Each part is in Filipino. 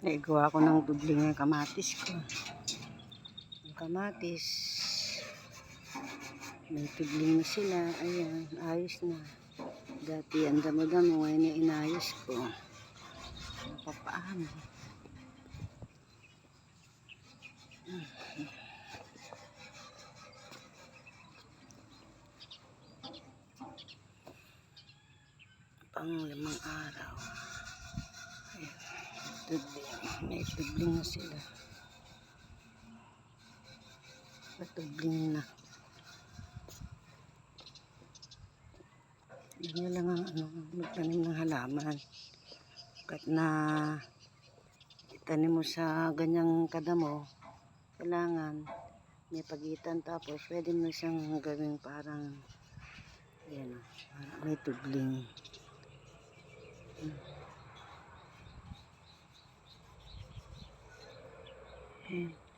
Naigawa ko ng dubling ng kamatis ko. Ang kamatis, may tubling na sila. Ayan, ayos na. Dati ang damo-damo, ngayon inayos ko. Napapaano. Pang 5 araw. Ayan, tubling. May tubling na sila. Patubling na. Yan lang ang magtanim ng halaman. Kat na itanim mo sa ganyang kadamo, kailangan may pagitan, tapos pwede mo siyang gawing parang yan, may tubling.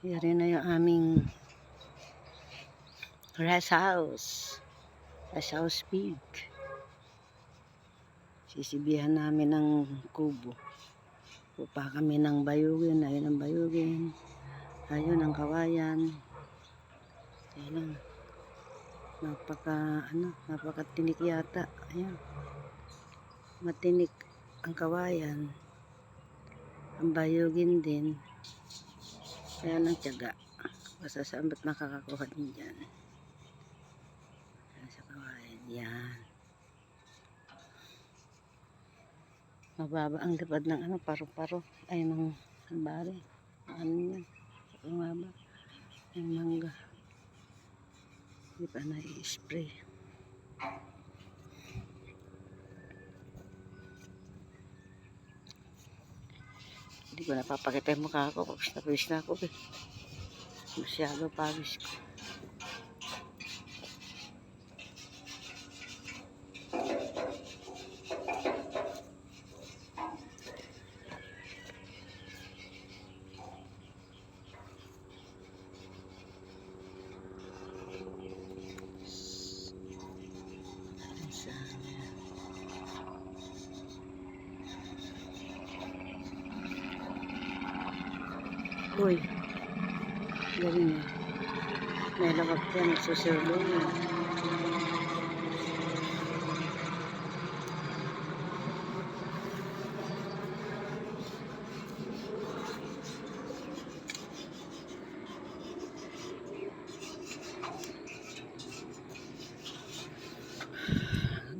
Yari na yung aming rest house pig. Sisibihan namin ng kubo. Pupa kami ng bayugin. Ayun ang bayugin. Ayun ang kawayan. Ayun. Napakatinik yata. Ayun. Matinik ang kawayan. Ang bayugin din. Kaya ng tiyaga. Basta saan ba't makakakuha din dyan. Sa kawayan. Yan. Mababa ang lipad ng paru-paro. Ay, ng bari. Ano yan? Mababa. Yung mangga. Hindi pa na-i-spray. Hindi ko napapakita yung mukha ko. Pawis na ako. Masyado pawis ko. Uy, galing na. May lawag pa, nagsusulong na.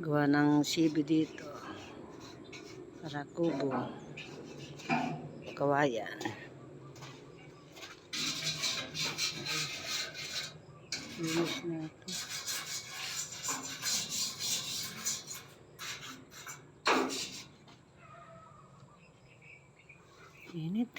Gawa ng sibi dito. Para kubo. Kawayan. Linis na ito. Init.